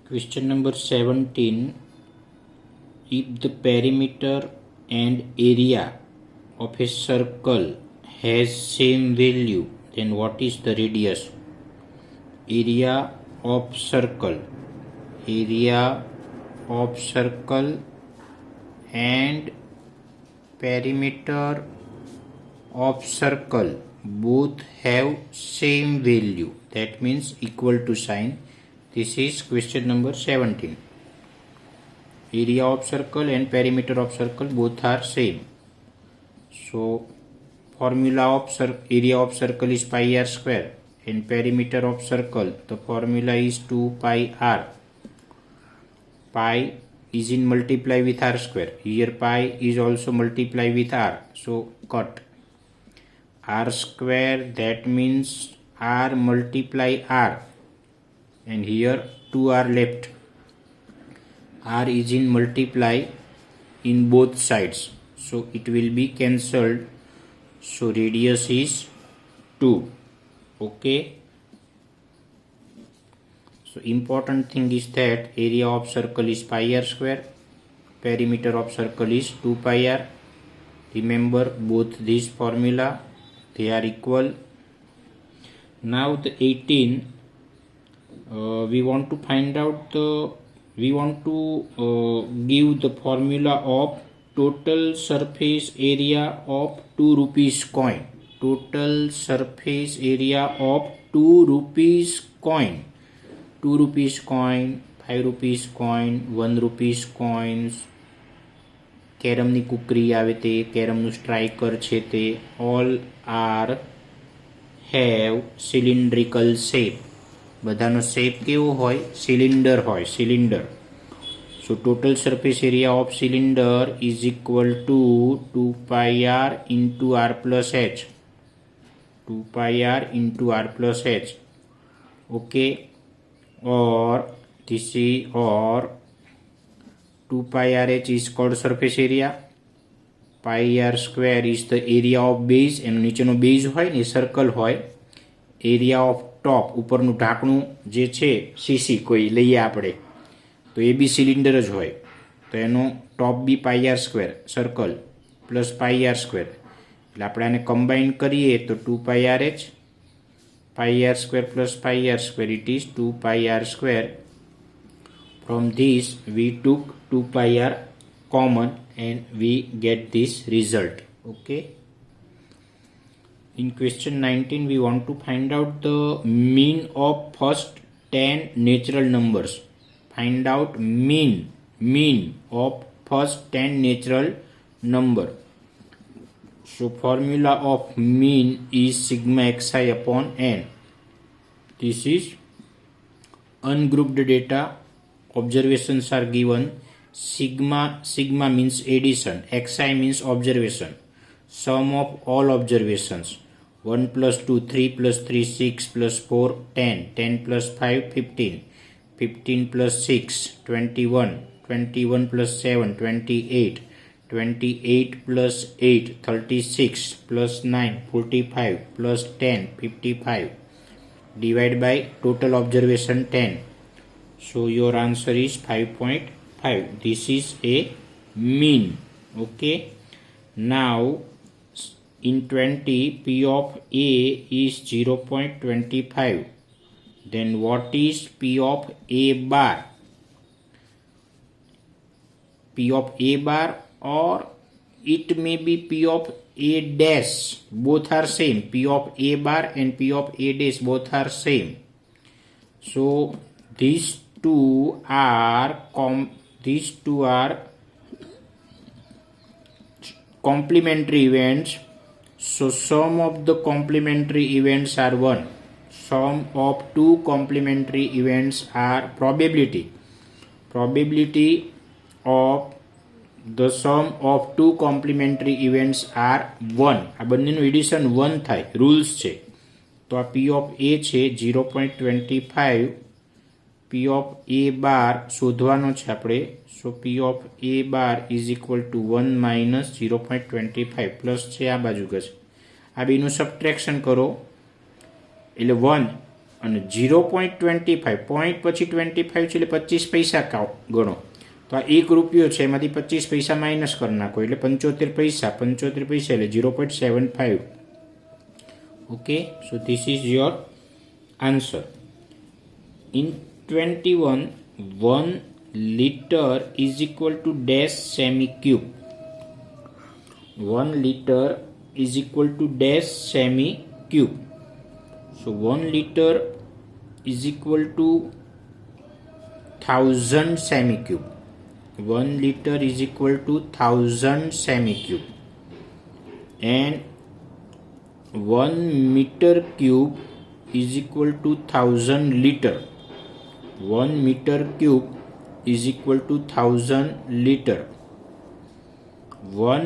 Question number 17. If the perimeter and area of a circle has same value, then what is the radius? Area of circle and perimeter of circle both have same value, that means equal to sign. This is question number 17. Area of circle and perimeter of circle both are same. So formula of area of circle is pi r square, and perimeter of circle the formula is 2 pi r. Pi is in multiply with r square. Here pi is also multiply with r. So cut r square, that means r multiply r, and here 2r left. R is in multiply in both sides, so it will be cancelled. So radius is 2. Okay. So important thing is that area of circle is pi r square, perimeter of circle is 2 pi r. Remember both these formula, they are equal. Now the 18, we want to give the formula of total surface area of 2 rupees coin. Total surface area of 2 rupees coin. 2 rupees coin, 5 rupees coin, 1 rupees coins, કેરમની કુકરી આવે તે, કેરમનું striker છે તે, all are have cylindrical shape. બધાનો shape કેવો હોય? Cylinder હોય, cylinder. So total surface area of cylinder is equal to 2 pi r into r plus h. 2 pi r into r plus h. Okay. Or this is, or 2 pi r h is called surface area. Pi r square is the area of base. એનો નીચેનો base હોય ને circle હોય. Area of ટોપ ઉપરનું ઢાંકણું જે છે CC કોઈ લઈએ આપણે, તો એ બી સિલિન્ડર જ હોય, તો એનો top be pi r square circle plus pi r square. એટલે આપણે આને કમ્બાઈન કરીએ તો 2 pi r h, pi r square plus pi r square, it is 2 pi r square. From this we took 2 pi r common and we get this result. Okay. In question 19 we want to find out the mean of first 10 natural numbers. Find out mean of first 10 natural number. So formula of mean is sigma xi upon n. This is ungrouped data. Observations are given. Sigma means addition, xi means observation, sum of all observations. 1 plus 2 3 plus 3 6 plus 4 10, 10 plus 5 15, 15 plus 6 21, 21 plus 7 28, 28 plus 8 36 plus 9 45 plus 10 55. Divide by total observation 10. So your answer is 5.5. This is a mean. Okay. Now in 20, P of A is 0.25. Then what is P of A bar? P of A bar, or it may be P of A dash. Both are same. P of A bar and P of A dash both are same. So these two are complementary events. So sum of the complementary events are 1. Sum of two complementary events are probability. Probability of the sum of two complementary events are 1. આ બંનેનું addition 1 થાય, rules છે. તો આ P of A છે 0.25. P of A bar શોધવાનો છે આપણે. So P of A bar is equal to 1 minus 0.25 plus છે આ બાજુ ગશે. આ બેનું સબટ્રેક્શન કરો એટલે 1 અને 0.25 પોઈન્ટ પછી 25 છે એટલે 25 પૈસા ગણો. તો આ 1 રૂપિયો છે, એમાંથી 25 પૈસા માઇનસ કરી નાખો એટલે 75 પૈસા. 75 પૈસા એટલે 0.75. Okay, so this is your answer. In 21, 1 liter is equal to dash semi cube. 1 liter is equal to dash semi cube. So 1 liter is equal to 1000 semi cube. 1 liter is equal to 1000 semi cube. And 1 meter cube is equal to 1000 liter. 1 meter cube is equal to 1000 liter. 1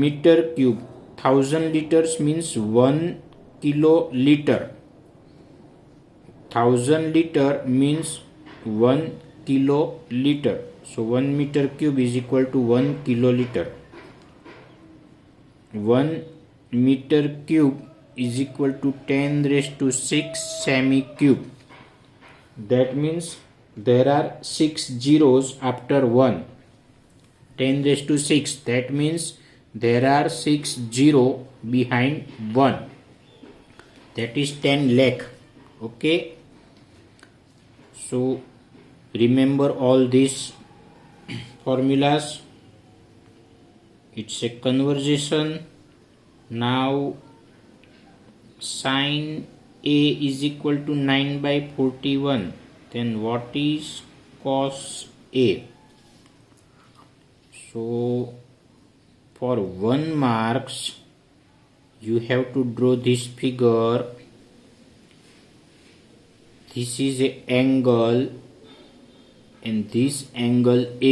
meter cube, 1000 liters means 1 kiloliter. 1000 liter means 1 kiloliter. So 1 meter cube is equal to 1 kiloliter. 1 meter cube is equal to 10 raised to 6 semi cube. That means there are 6 zeros after 1. 10 raised to 6. That means there are 6 zero behind 1. That is 10 lakh. Okay. So remember all these formulas. It's a conversation. Now sin A is equal to 9/41. Then what is cos A? So for 1 marks you have to draw this figure. This is an angle and this angle A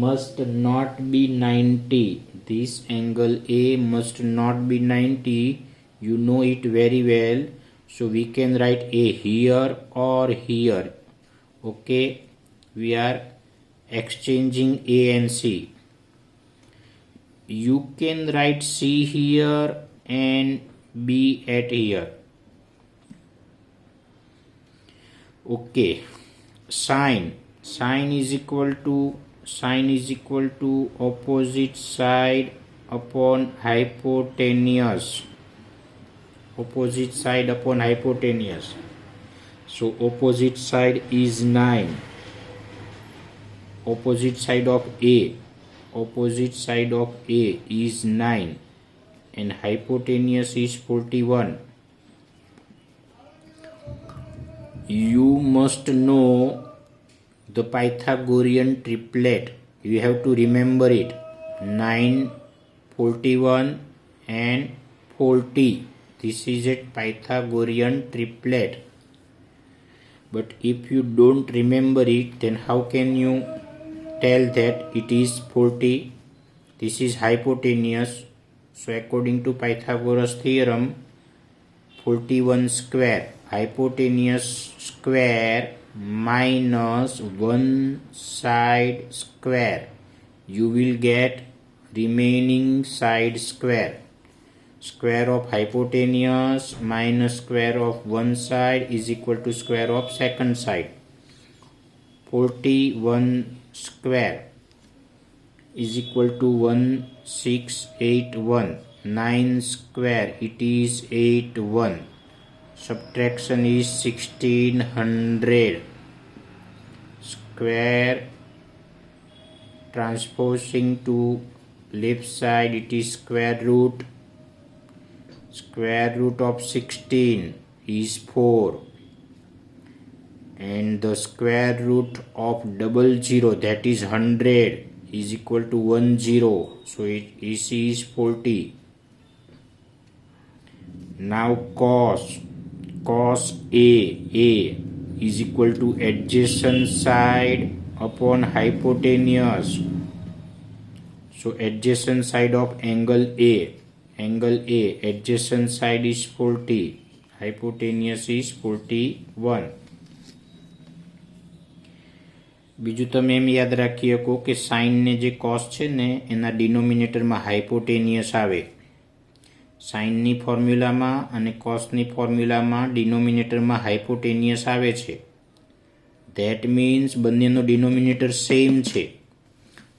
must not be 90. This angle A must not be 90. You know it very well. So we can write A here or here. Okay, we are exchanging A and C. You can write C here and B at here. Okay, sine is equal to opposite side upon hypotenuse. Opposite side upon hypotenuse. So opposite side is 9. Opposite side of A is 9 and hypotenuse is 41. You must know the Pythagorean triplet. You have to remember it. 9, 41 and 40. This is a Pythagorean triplet. But if you don't remember it, then how can you tell that it is 40? This is hypotenuse. So according to Pythagoras theorem, 41 square, hypotenuse square minus one side square. You will get remaining side square. Square of hypotenuse minus square of one side is equal to square of second side. 41 square is equal to 1681. 9 square, it is 81. Subtraction is 1600. Square transposing to left side, it is square root. Square root of 16 is 4. And the square root of 00, that is 100, is equal to 10. So it is 40. Now cos A is equal to adjacent side upon hypotenuse. So adjacent side of angle A, adjacent side is 40, hypotenuse is 41. બીજું તમે એમ યાદ રાખી શકો કે સાઇનને જે cos છે ને એના ડિનોમિનેટરમાં હાઇપોટેનિયસ આવે. સાઇનની ફોર્મ્યુલામાં અને કોસની ફોર્મ્યુલામાં ડિનોમિનેટરમાં હાઇપોટેનિયસ આવે છે. ધેટ મીન્સ બંનેનો ડિનોમિનેટર સેમ છે.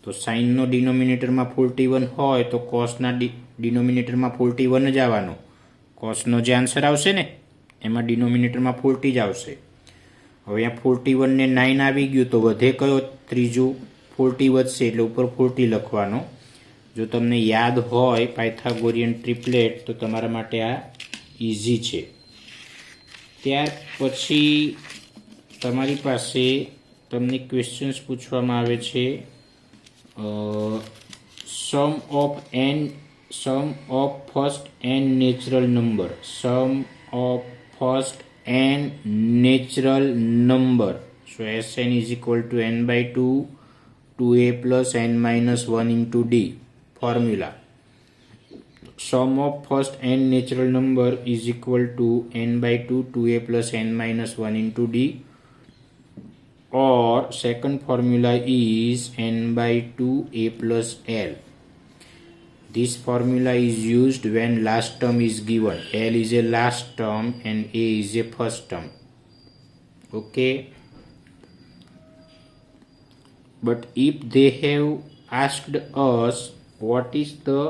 તો સાઇનનો ડિનોમિનેટરમાં 41 હોય તો કોસના ડિનોમિનેટરમાં 41 જ આવવાનો. કોસનો જે આન્સર આવશે ને એમાં ડિનોમિનેટરમાં 40 જ આવશે. હવે અહીંયા 41 ને 9 આવી ગયું તો વધે કયો? ત્રીજું 40 વધશે એટલે ઉપર 40 લખવાનો. જો તમને યાદ હોય પાયથાગોરિયન ટ્રિપલેટ તો તમારા માટે આ ઇઝી છે. ત્યાર પછી તમારી પાસે તમને ક્વેશ્ચન્સ પૂછવામાં આવે છે. Sum of first n natural number. Sum of first n natural number. So Sn is equal to n by 2 2a plus n minus 1 into d. Formula. Sum of first n natural number is equal to n by 2 2a plus n minus 1 into d. Or second formula is n by 2 a plus l. This formula is used when last term is given. L is a last term and a is a first term. Okay. But if they have asked us what is the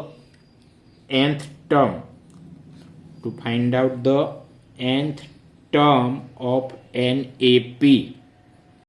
nth term, to find out the nth term of NAP,